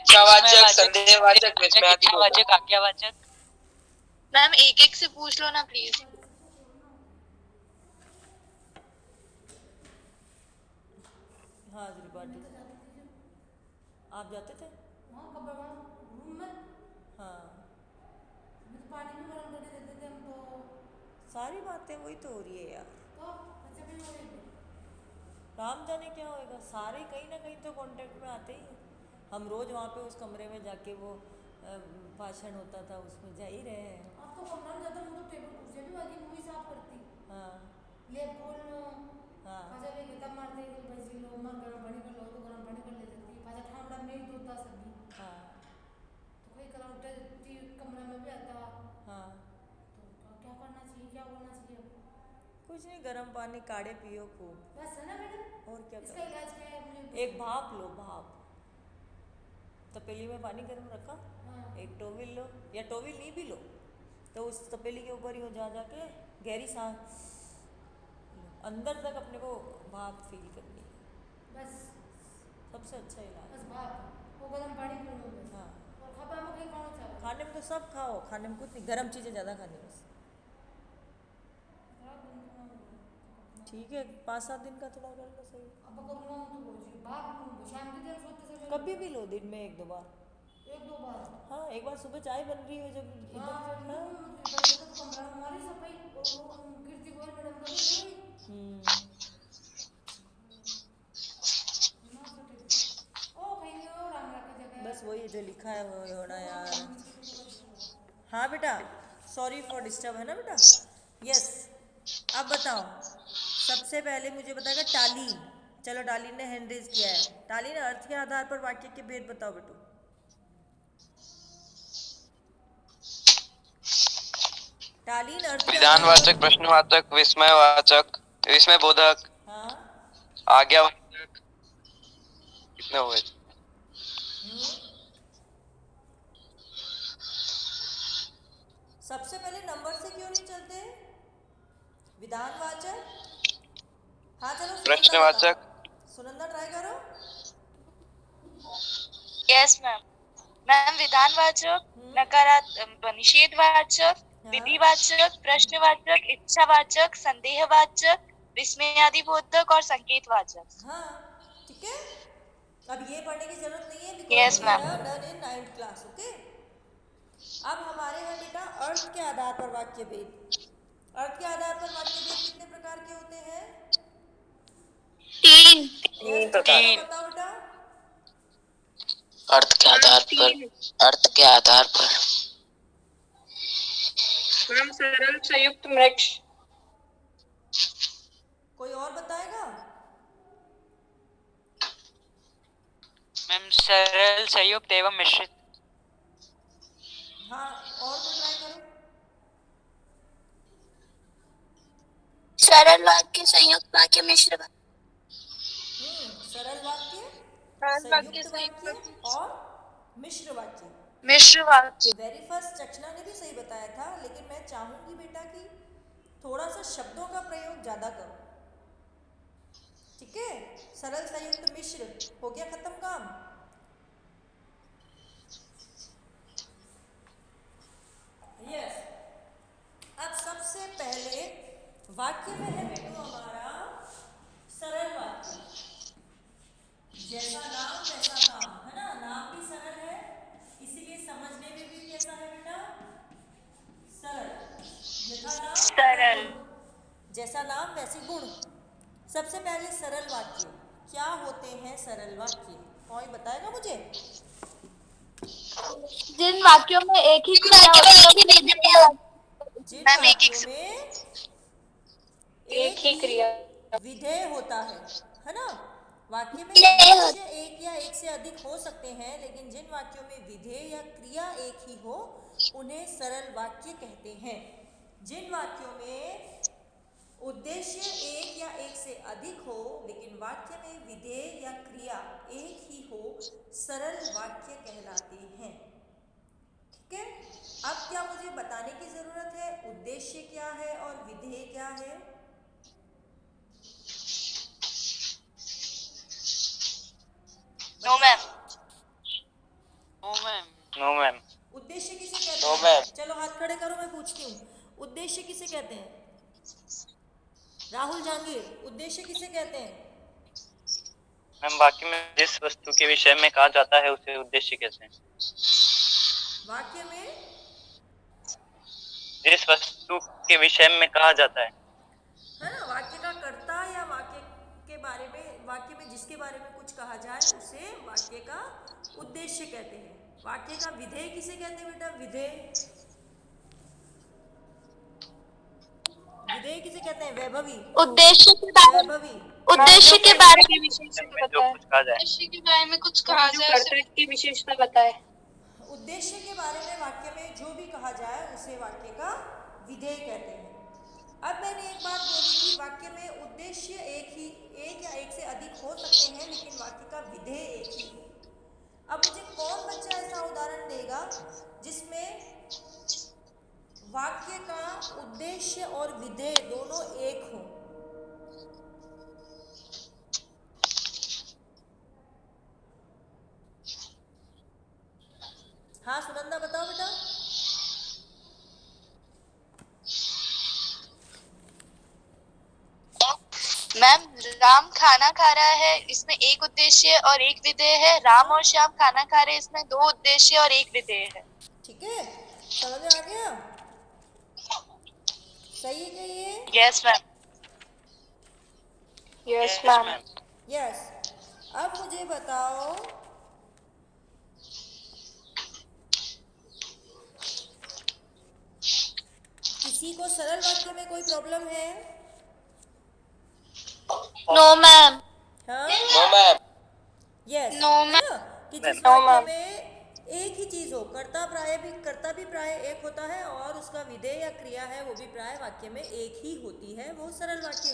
इच्छावाचक, संदेहवाचक, विस्मयादिबोधक। आज्ञावाचक। Ma'am एक एक से पूछ लो ना प्लीज। हाँ त्रिपाठी, आप जाते थे? हाँ कब रूम में? हाँ पानी भी गर्म करके देते थे हम तो। सारी बातें वही तो हो रही है यार। तो बच्चे भी हो रहे थे। काम जाने क्या होएगा, सारे कहीं ना कहीं तो कांटेक्ट में आते ही। हम रोज वहाँ पे उस कमरे में जाके वो भाषण होता था उसमें जा ही रहे हैं। अब तो कमरा में जाता, मुझे टेबल कुर्सी भी बाकी मूवी साफ करती। हाँ लेप खोलनो। हाँ पाजा भी किताब मारते हैं कि भाई लो मर गरम पानी कर लो तो गरम पानी कर ले जाती। पाजा ठामड़ा में ही दूध सभी। हाँ तो कोई कलर उठे कमरे में भी आता। हाँ तो क्या करना चाहिए, क्या होना चाहिए? कुछ नहीं, गर्म पानी काढ़े पियो खूब। बस है ना मैडम? और क्या इसका करो? इलाज क्या है अपने? एक भाप लो, भाप। तपेली में पानी गर्म रखा, हाँ। एक टोविल लो या टोविल नहीं भी लो तो उस तपेली के ऊपर ही जा जाके गहरी सांस अंदर तक अपने को भाप फील करनी है। बस सबसे अच्छा इलाज। बस भाप वो गर्म पानी पीनो बस। हाँ और खापा में कहीं खाना चाहिए। खाने में तो सब खाओ, खाने में कुछ नहीं, गर्म चीज़ें ज़्यादा खानी बस। ठीक है 5-7 दिन का थोड़ा कर लो सही। अब करूँगा तो बोझी भाप शाम के टाइम सोते समय। कभी भी लो, दिन में 1-2 बार। 1-2 बार। हाँ एक बार सुबह चाय बन रही है जब इधर। हाँ वैसे तो कमरा में हमारी सफाई वो कीर्ति गोयल मैडम का तो पूरा ही। ओ कहीं और राम रखे जगह। बस वही जो लिखा है वो होना यार। हाँ बेटा, सॉरी फॉर डिस्टर्ब, है ना बेटा? यस अब बताओ, सबसे पहले मुझे बताएगा टालीन। चलो टालीन ने हैंड रेज किया है। टालीन अर्थ के आधार पर वाक्य के भेद बताओ बेटू। टालीन अर्थ के आधार विधानवाचक, पर। प्रश्नवाचक, विस्मयवाचक, विस्मयबोधक, हाँ आज्ञावाचक। कितने हुए? सबसे पहले नंबर से क्यों नहीं चलते? विधानवाचक। हाँ चलो सुनंदा प्रश्नवाचक। बताओ, सुनंदा ट्राई करो। Yes ma'am. मैम विधानवाचक, नकारात्मक, निषेधवाचक, हाँ विधिवाचक, प्रश्नवाचक, इच्छावाचक, संदेहवाचक, विस्मयादिबोधक और संकेतवाचक। हाँ ठीक है, अब ये पढ़ने की जरूरत नहीं है because yes we ma'am. Have done in 9th class. Okay अब हमारे हैं बेटा अर्थ के आधार पर वाक्य भेद। अर्थ के आधार पर वाक्य भेद कितने प्रकार के होते हैं? 3। यस बताओ बेटा। अर्थ के आधार पर, अर्थ के आधार पर। मैम सरल, संयुक्त, मृक्ष। कोई और बताएगा? मैम सरल, संयुक्त एवं मिश्रित। हाँ और कोई ट्राई करो। सरल वाक्य, संयुक्त वाक्य, मिश्र वाक्य। सरल वाक्य, सरल वाक्य, संयुक्त वाक्य और मिश्र वाक्य। मिश्र वाक्य। वेरी फर्स्ट चक्षणा ने भी सही बताया था, लेकिन मैं चाहूंगी बेटा कि थोड़ा सा शब्दों का प्रयोग ज्यादा करो। ठीक है, सरल संयुक्त मिश्र हो गया खत्म काम। यस अब सबसे पहले वाक्य में है बेटू हमारा सरल वाक्य। जैसा नाम वैसा काम, है ना? नाम भी सरल है, इसीलिए समझने में भी कैसा है बेटा? सरल। यथा नाम तथा सरल। गुण, जैसा नाम वैसे गुण। सबसे पहले सरल वाक्य क्या होते हैं? सरल वाक्य कोई बताएगा मुझे? जिन वाक्यों में एक ही क्रिया जिन मैम वाक्यों में एक ही क्रिया विधेय होता है ना? वाक्य में उद्देश्य एक या एक से अधिक हो सकते हैं, लेकिन जिन वाक्यों में विधेय या क्रिया एक ही हो उन्हें सरल वाक्य कहते हैं। जिन वाक्यों में उद्देश्य एक या एक से अधिक हो लेकिन वाक्य में विधेय या क्रिया एक ही हो, सरल वाक्य कहलाते हैं। ठीक है, अब क्या मुझे बताने की जरूरत है उद्देश्य क्या है और विधेय क्या है? No ma'am. No ma'am. No ma'am. उद्देश्य किसे कहते No, हैं? ma'am. चलो हाथ खड़े करो, मैं पूछती हूँ, उद्देश्य किसे कहते हैं? राहुल जहांगीर, उद्देश्य किसे कहते हैं? मैम वाक्य में जिस वस्तु के विषय में कहा जाता है उसे उद्देश्य कहते हैं। वाक्य में जिस वस्तु के विषय में कहा जाता है ना, वाक्य का कर्ता या वाक्य के बारे में, वाक्य में जिसके बारे में कुछ कहा जाए उसे वाक्य का उद्देश्य कहते हैं। वाक्य का विधेय किसे कहते हैं बेटा? विधेय, विधेय किसे कहते हैं? वैभवी, उद्देश्य के बारे में वैभवी, उद्देश्य के बारे में है जो कुछ कहा जाए। उद्देश्य के बारे में कुछ कहा जाए, कर्ता की विशेषता बताए। उद्देश्य के बारे में वाक्य में जो भी कहा जाए उसे वाक्य का विधेय कहते हैं। अब मैंने एक बात बोली कि वाक्य में उद्देश्य एक या एक से अधिक हो सकते हैं, लेकिन वाक्य का विधेय एक ही है। अब मुझे कौन बच्चा ऐसा उदाहरण देगा जिसमें वाक्य का उद्देश्य और विधेय दोनों एक हो? हाँ सुनंदा, बताओ बेटा। मैम, राम खाना खा रहा है, इसमें एक उद्देश्य और एक विधेय है। राम और श्याम खाना खा रहे हैं, इसमें दो उद्देश्य और एक विधेय है। ठीक है, समझ में आ गया? सही है क्या ये? Yes ma'am. Yes ma'am. Yes. अब मुझे बताओ, किसी को सरल वाक्य में कोई प्रॉब्लम है? No ma'am. हाँ? No ma'am. यस। No, है ma'am. ना? कि जिस No, वाक्य ma'am. में एक ही चीज हो, कर्ता भी प्राय एक होता है और उसका विधेय या क्रिया है वो भी प्राय वाक्य में एक ही होती है, वो सरल वाक्य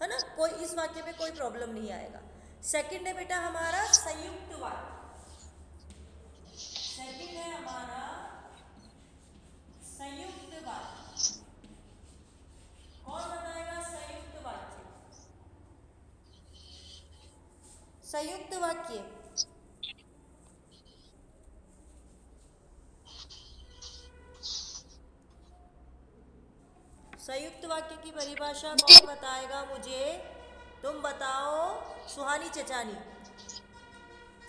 है ना? कोई इस वाक्य में कोई प्रॉब्लम नहीं आएगा। सेकंड है बेटा हमारा संयुक्त वाक्य। सेकंड है हमारा संयुक्त वाक्य। कौन बताएगा संयुक्त वाक्य? संयुक्त वाक्य संयुक्त वाक्य की परिभाषा कौन बताएगा मुझे? तुम बताओ, सुहानी चचानी।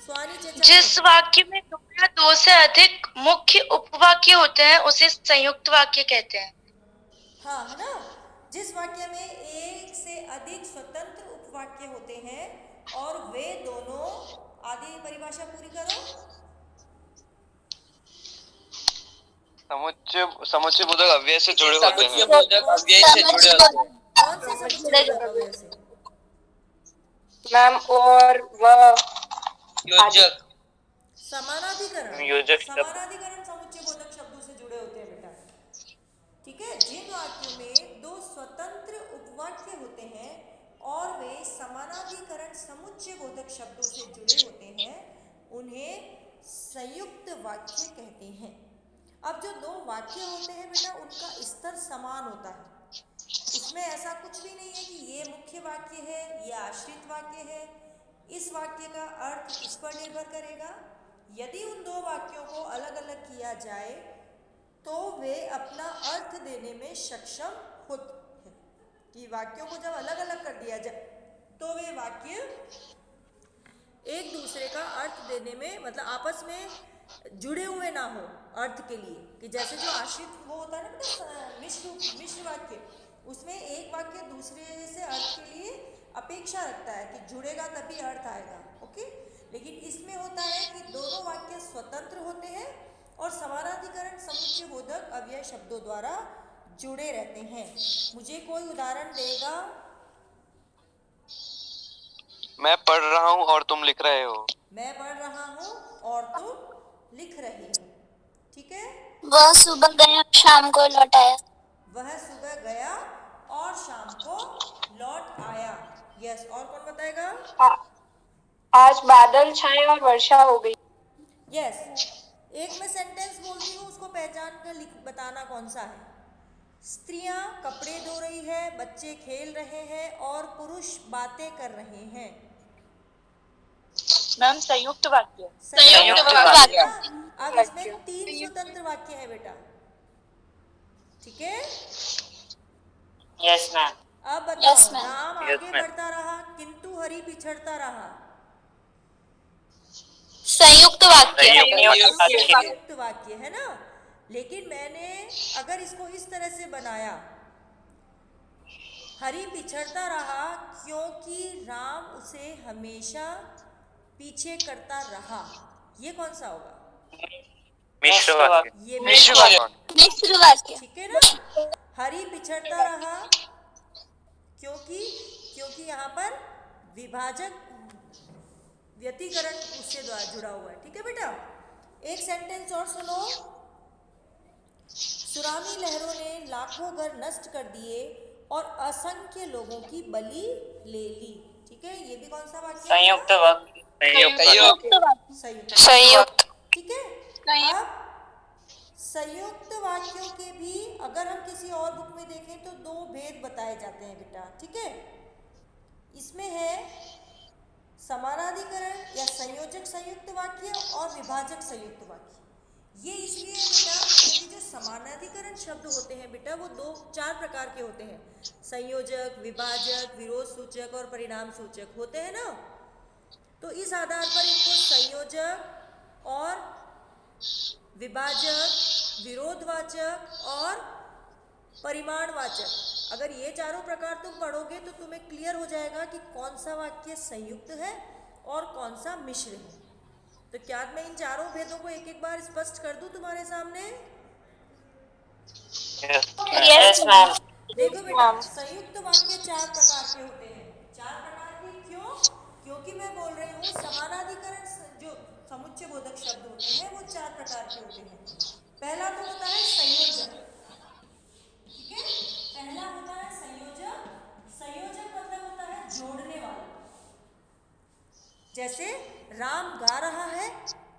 सुहानी चचानी, जिस वाक्य में दो या दो से अधिक मुख्य उपवाक्य होते हैं उसे संयुक्त वाक्य कहते हैं। हाँ है ना? जिस वाक्य में एक से अधिक स्वतंत्र उपवाक्य होते हैं और वे दोनों, आदि परिभाषा पूरी करो। समुच्चय बोधक अव्यय से जुड़े होते हैं। समुच्चय बोधक अव्यय से जुड़े होते हैं। कौन से समुच्चय बोधक अव्यय से? मैम, और वह योजक, समानाधिकरण, योजक शब्द। समानाधिकरण समुच्चय बोधक शब्दों से जुड़े होते हैं बेटा। ठीक है, जिन वाक्यों में दो स्वतंत्र उपवाक्य होते हैं और वे समानाधिकरण समुच्चय बोधक शब्दों से जुड़े होते हैं उन्हें संयुक्त वाक्य कहते हैं। अब जो दो वाक्य होते हैं बेटा उनका स्तर समान होता है, उसमें ऐसा कुछ भी नहीं है कि ये मुख्य वाक्य है, ये आश्रित वाक्य है। इस वाक्य का अर्थ इस पर निर्भर करेगा। यदि उन दो वाक्यों को अलग अलग किया जाए तो वे अपना अर्थ देने में सक्षम होते हैं। कि वाक्यों को जब अलग अलग कर दिया जाए तो वे वाक्य एक दूसरे का अर्थ देने में, मतलब आपस में जुड़े हुए ना हो अर्थ के लिए। कि जैसे जो आश्रित वो होता है ना बेटा, मिश्र वाक्य, उसमें एक वाक्य दूसरे से अर्थ के लिए अपेक्षा रखता है कि जुड़ेगा तभी अर्थ आएगा। ओके, लेकिन इसमें होता है कि दोनों वाक्य स्वतंत्र होते हैं और समानाधिकरण समुच्चय बोधक अव्यय शब्दों द्वारा जुड़े रहते हैं। मुझे कोई उदाहरण देगा? मैं पढ़ रहा हूँ और तुम लिख रहे हो। मैं पढ़ रहा हूँ और तुम लिख रही हो। ठीक है, वह सुबह गया शाम को लौट आया। वह सुबह गया और शाम को लौट आया। यस, और कौन बताएगा? आज बादल छाए और वर्षा हो गई। यस, एक मैं सेंटेंस बोलती हूँ, उसको पहचान कर बताना कौन सा है। स्त्रियां कपड़े धो रही है, बच्चे खेल रहे हैं और पुरुष बातें कर रहे हैं। मैम, संयुक्त वाक्य। संयुक्त वाक्य। अब इसमें 3 स्वतंत्र वाक्य है बेटा, ठीक है। Yes ma'am. अब बताओ, Yes, ma'am. राम Yes, आगे ma'am. बढ़ता रहा किंतु हरि पिछड़ता रहा। संयुक्त वाक्य। संयुक्त वाक्य है ना। लेकिन मैंने अगर इसको इस तरह से बनाया, हरि पिछड़ता रहा क्योंकि राम उसे हमेशा पीछे करता रहा, ये कौन सा होगा? मिश्र वाक्य। ये मिश्र वाक्य। मिश्र वाक्य। ठीक है ना। हरि पिछड़ता रहा क्योंकि यहाँ पर विभाजक व्यतिकरण उससे द्वारा जुड़ा हुआ है, ठीक है बेटा। एक सेंटेंस और सुनो। सुनामी लहरों ने लाखों घर नष्ट कर दिए और असंख्य लोगों की बलि ले ली, ठीक है। ये भी कौन सा वाक्य? संयुक्त वाक्य। संयुक्त। संयुक्त। ठीक है। अब संयुक्त वाक्यों के भी अगर हम किसी और बुक में देखें तो 2 भेद बताए जाते हैं बेटा, ठीक है। इसमें है समानाधिकरण या संयोजक संयुक्त वाक्य और विभाजक संयुक्त वाक्य। ये इसलिए है बेटा क्योंकि जो समानाधिकरण शब्द होते हैं बेटा वो 4 प्रकार के होते हैं। संयोजक, विभाजक, विरोध सूचक और परिणाम सूचक होते हैं ना। तो इस आधार पर इनको संयोजक और विभाजक, विरोधवाचक और परिमाणवाचक, अगर ये चारों प्रकार तुम पढ़ोगे तो तुम्हें क्लियर हो जाएगा कि कौन सा वाक्य संयुक्त है और कौन सा मिश्र है। तो क्या मैं इन चारों भेदों को एक एक बार स्पष्ट कर दूं तुम्हारे सामने? Yes ma'am. देखो बेटा, संयुक्त वाक्य 4 प्रकार के होते हैं। 4 प्रकार के क्यों? क्योंकि मैं बोल रही हूँ समानाधिकरण जो समुच्चय बोधक शब्द होते हैं वो 4 प्रकार के होते हैं। पहला तो होता है संयोजक, ठीक है। पहला होता है संयोजक। संयोजक मतलब होता है जोड़ने वाला। जैसे राम गा रहा है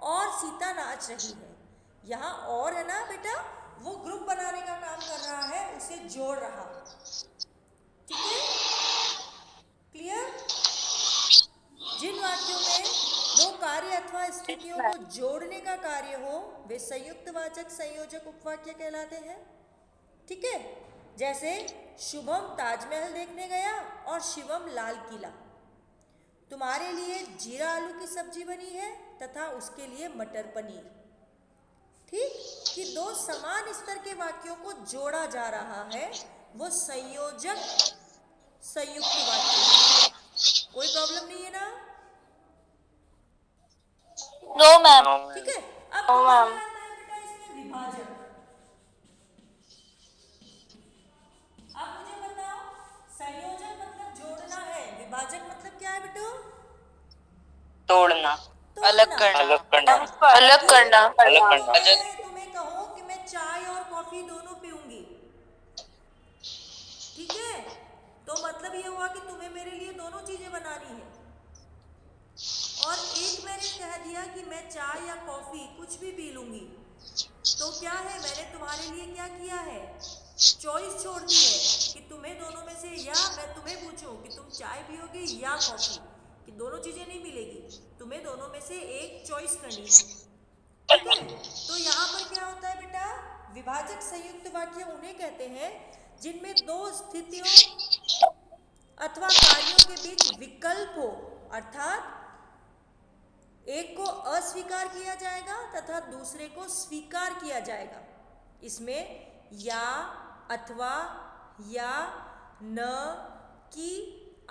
और सीता नाच रही है, यहाँ और है ना बेटा, वो ग्रुप बनाने का काम कर रहा है, उसे जोड़ रहा, ठीक है। क्लियर? जिन वाक्यों में 2 कार्य अथवा स्थितियों को जोड़ने का कार्य हो वे संयुक्त वाचक संयोजक उपवाक्य कहलाते हैं, ठीक है। जैसे शुभम ताजमहल देखने गया और शिवम लाल किला। तुम्हारे लिए जीरा आलू की सब्जी बनी है तथा उसके लिए मटर पनीर। ठीक, कि 2 समान स्तर के वाक्यों को जोड़ा जा रहा है, वो संयोजक संयुक्त वाक्य है। कोई प्रॉब्लम नहीं है ना? No ma'am. ठीक है। अब दूसरा आता है बेटा इसमें विभाजक। अब मुझे बताओ, संयोजक मतलब जोड़ना है, विभाजक मतलब क्या है बेटो? तोड़ना, अलग करना। अलग करना। अलग करना। अलग करना। मैं तुम्हें कहूँ कि मैं चाय और कॉफी दोनों पीऊंगी, ठीक है, तो मतलब ये हुआ कि तुम्हें मेरे लिए दोनों चीजें बनानी है। और एक मैंने कह दिया कि मैं चाय या कॉफी कुछ भी पी लूंगी, तो क्या है, मैंने तुम्हारे लिए क्या किया है, चॉइस छोड़ दी है कि तुम्हें दोनों में से, या मैं तुम्हें पूछूं कि तुम चाय पियोगे या कॉफी, कि दोनों चीजें नहीं मिलेगी, तुम्हें दोनों में से एक चॉइस करनी है, ठीक है। तो यहाँ पर क्या होता है बेटा, विभाजक संयुक्त वाक्य उन्हें कहते हैं जिनमें 2 स्थितियों अथवा कार्यों के बीच विकल्प हो, अर्थात एक को अस्वीकार किया जाएगा तथा दूसरे को स्वीकार किया जाएगा। इसमें या, अथवा, या, न, की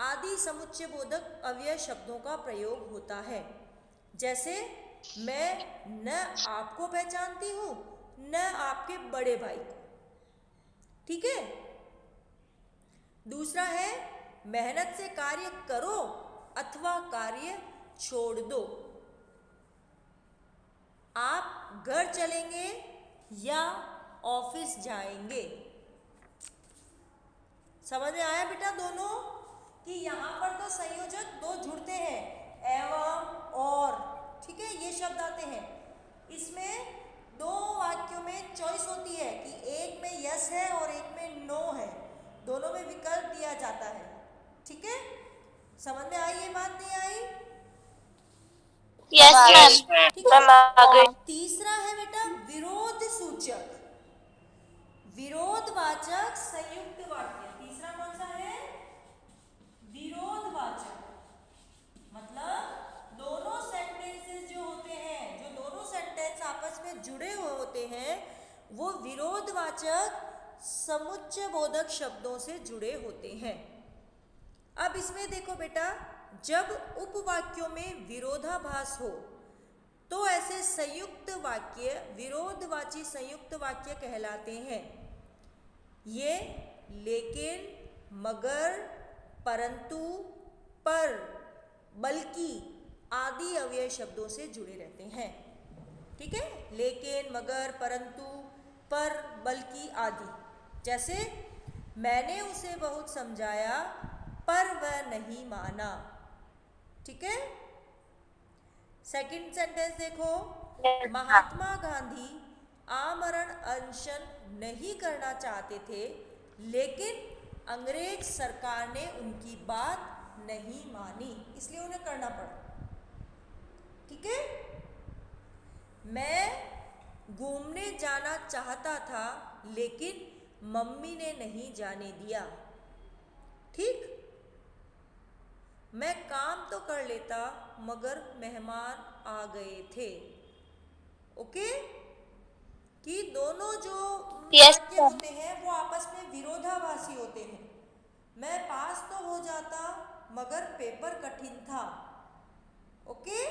आदि समुच्चय बोधक अव्यय शब्दों का प्रयोग होता है। जैसे मैं न आपको पहचानती हूं न आपके बड़े भाई को, ठीक है। दूसरा है मेहनत से कार्य करो अथवा कार्य छोड़ दो। आप घर चलेंगे या ऑफिस जाएंगे। समझ में आया बेटा दोनों, कि यहाँ पर तो संयोजक 2 जुड़ते हैं, एवं और, ठीक है, ये शब्द आते हैं। इसमें 2 वाक्यों में चॉइस होती है कि एक में यस है और एक में नो है, दोनों में विकल्प दिया जाता है, ठीक है। समझ में आई ये बात, नहीं आई? Yes ma'am. ठीक है। मैम आ गई। तीसरा है बेटा विरोध सूचक, विरोधवाचक संयुक्त वाक्य। तीसरा कौन सा है? विरोधवाचक। मतलब दोनों सेंटेंसेस जो होते हैं, जो दोनों सेंटेंस आपस में जुड़े हुए होते हैं, वो विरोधवाचक समुच्चय बोधक शब्दों से जुड़े होते हैं। अब इसमें देखो बेटा, जब उपवाक्यों में विरोधाभास हो तो ऐसे संयुक्त वाक्य विरोधवाची संयुक्त वाक्य कहलाते हैं। ये लेकिन, मगर, परंतु, पर, बल्कि आदि अव्यय शब्दों से जुड़े रहते हैं। ठीक है, लेकिन, मगर, परंतु, पर, बल्कि आदि। जैसे मैंने उसे बहुत समझाया पर वह नहीं माना। ठीक है। सेकंड सेंटेंस देखो, महात्मा गांधी आमरण अनशन नहीं करना चाहते थे, लेकिन अंग्रेज सरकार ने उनकी बात नहीं मानी, इसलिए उन्हें करना पड़ा। ठीक है। मैं घूमने जाना चाहता था, लेकिन मम्मी ने नहीं जाने दिया। ठीक। मैं काम तो कर लेता, मगर मेहमान आ गए थे। ओके। कि दोनों जो Yes, वाक्य होते हैं वो आपस में विरोधाभासी होते हैं। मैं पास तो हो जाता, मगर पेपर कठिन था। ओके।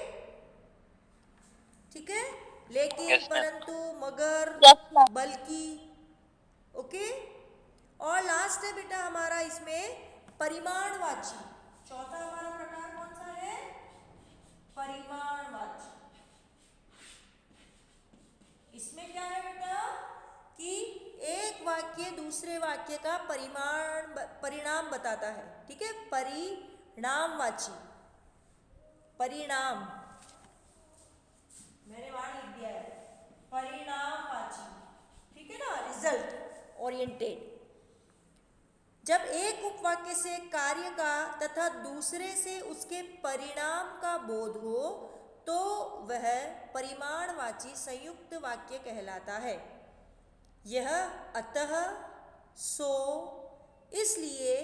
ठीक है। लेकिन, Yes, ma'am. परंतु, मगर, Yes, ma'am. बल्कि। ओके। और लास्ट है बेटा हमारा इसमें परिमाणवाची। चौथा हमारा प्रकार कौन सा है? परिमाणवाची। इसमें क्या है बेटा कि एक वाक्य दूसरे वाक्य का परिणाम बताता है। ठीक है, परिणामवाची। परिणाम मैंने वहां लिख दिया है, परिणामवाची। ठीक है ना, रिजल्ट ओरिएंटेड। जब एक उपवाक्य से कार्य का तथा दूसरे से उसके परिणाम का बोध हो तो वह परिमाणवाची संयुक्त वाक्य कहलाता है। यह अतः, सो, इसलिए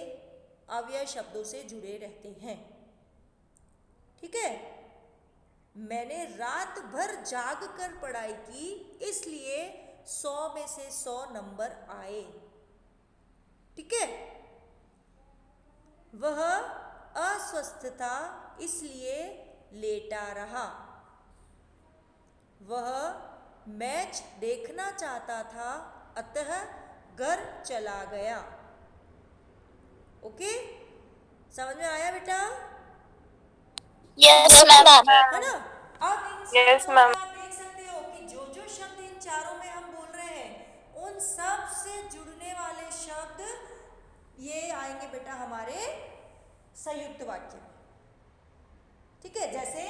अव्यय शब्दों से जुड़े रहते हैं। ठीक है। मैंने रात भर जाग कर पढ़ाई की, इसलिए 100 में से 100 नंबर आए। ठीक है। वह अस्वस्थ था, इसलिए लेटा रहा। वह मैच देखना चाहता था, अतः घर चला गया। ओके, समझ में आया बेटा? Yes, ma'am. है ना? अब इन Yes, शब्दों ma'am. में आप देख सकते हो कि जो जो शब्द इन चारों में हम बोल रहे हैं, उन सब से जुड़ने वाले शब्द ये आएंगे बेटा हमारे संयुक्त वाक्य में। ठीक है। जैसे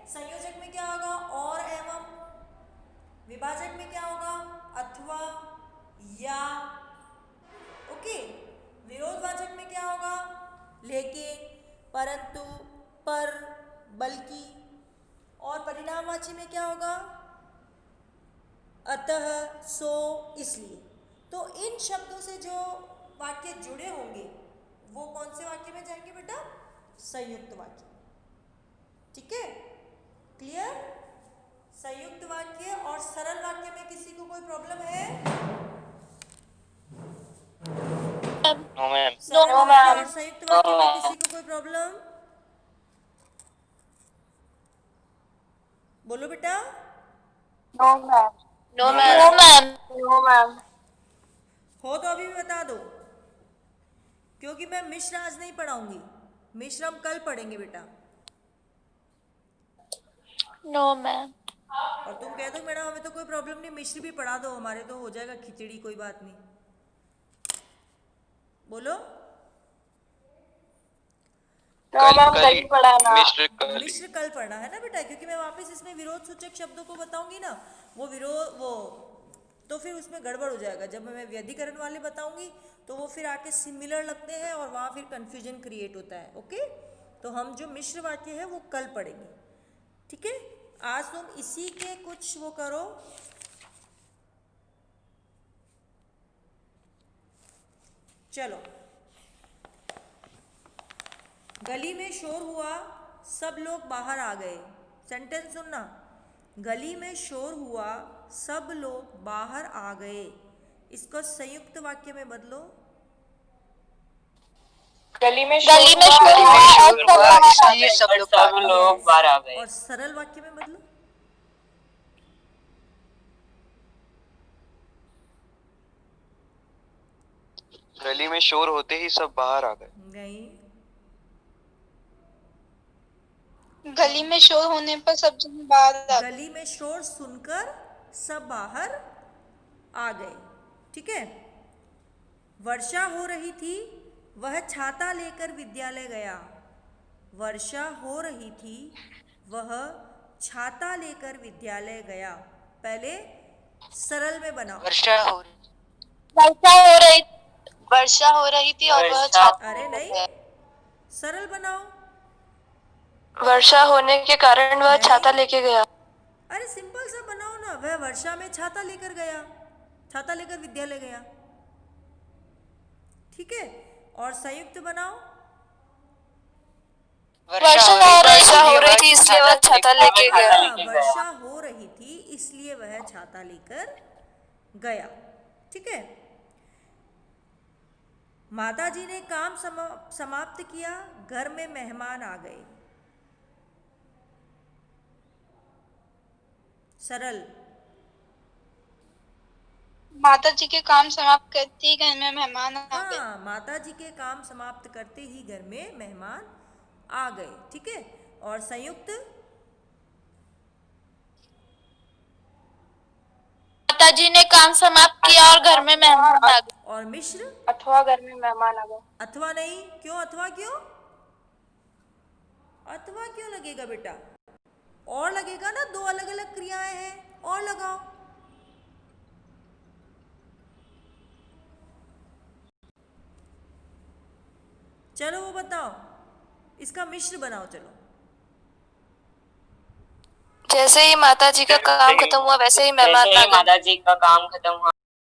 संयोजक में क्या होगा? और, एवं। विभाजक में क्या होगा? अथवा, या। ओके। विरोधवाचक में क्या होगा? लेकिन, परंतु, पर, बल्कि। और परिणामवाची में क्या होगा? अतः, सो, इसलिए। तो इन शब्दों से जो वाक्य जुड़े होंगे वो कौन से वाक्य में जाएंगे बेटा? संयुक्त वाक्य। ठीक है, क्लियर? संयुक्त वाक्य और सरल वाक्य में किसी को कोई प्रॉब्लम है? No, ma'am. सरल No, वाक्य ma'am. और संयुक्त वाक्य में किसी को कोई प्रॉब्लम? बोलो बेटा। No, ma'am. No, No, ma'am. ma'am. No, ma'am. हो तो अभी भी बता दो, क्योंकि मैं मिश्र आज नहीं पढ़ाऊंगी, मिश्र हम कल पढ़ेंगे बेटा। No, ma'am. और तुम कह दो मैडम हमें तो कोई प्रॉब्लम नहीं, मिश्र भी पढ़ा दो, हमारे तो हो जाएगा खिचड़ी, कोई बात नहीं। बोलो। No, ma'am. कल पढ़ाना। मिश्र कल पढ़ना है ना बेटा, क्योंकि मैं वापस इसमें विरोध सूचक शब्दों को बताऊंगी ना, वो तो फिर उसमें गड़बड़ हो जाएगा। जब मैं व्यधिकरण वाले बताऊंगी तो वो फिर आके सिमिलर लगते हैं और वहाँ फिर कंफ्यूजन क्रिएट होता है। ओके, तो हम जो मिश्र वाक्य है वो कल पढ़ेंगे। ठीक है, आज तुम इसी के कुछ वो करो। चलो, गली में शोर हुआ, सब लोग बाहर आ गए। सेंटेंस सुनना, गली में शोर हुआ, सब लोग बाहर आ गए। इसको संयुक्त वाक्य में बदलो। गली में गली में शोर हुआ, इसलिए सब लोग बाहर आ गए। और सरल वाक्य में बदलो। गली में शोर होते ही सब बाहर आ गए। नहीं, गली में शोर होने पर सब जन बाहर आ गए। गली में शोर सुनकर सब बाहर आ गए। ठीक है, वर्षा हो रही थी, वह छाता लेकर विद्यालय गया। वर्षा हो रही थी, वह छाता लेकर विद्यालय गया। पहले सरल में बनाओ। वर्षा हो वर्षा हो रही थी और वह वर्षा- अरे नहीं, सरल बनाओ। वर्षा होने के कारण वह छाता लेके गया। अरे सिंपल सा बनाओ ना, वह वर्षा में छाता लेकर गया, छाता लेकर विद्यालय गया। ठीक है, और संयुक्त बनाओ। वर्षा हो रही थी इसलिए वह छाता लेके गया। वर्षा हो रही थी इसलिए वह छाता लेकर गया। ठीक है, माताजी ने काम समाप्त किया, घर में मेहमान आ गए। सरल, माता जी के काम समाप्त करते ही घर में मेहमान आ गए। हाँ, माताजी के काम समाप्त करते ही घर में मेहमान आ गए। ठीक है, और संयुक्त, माता जी ने काम समाप्त किया और घर में मेहमान आ गए। और मिश्र, अथवा घर में मेहमान आ गए। अथवा नहीं, क्यों अथवा क्यों? अथवा क्यों लगेगा बेटा? और लगेगा ना, दो अलग अलग क्रियाएं हैं, और लगाओ। चलो वो बताओ, इसका मिश्र बनाओ। चलो, जैसे ही माता जी का काम खत्म हुआ वैसे ही मेहमान आ गए। माता जी का काम खत्म हुआ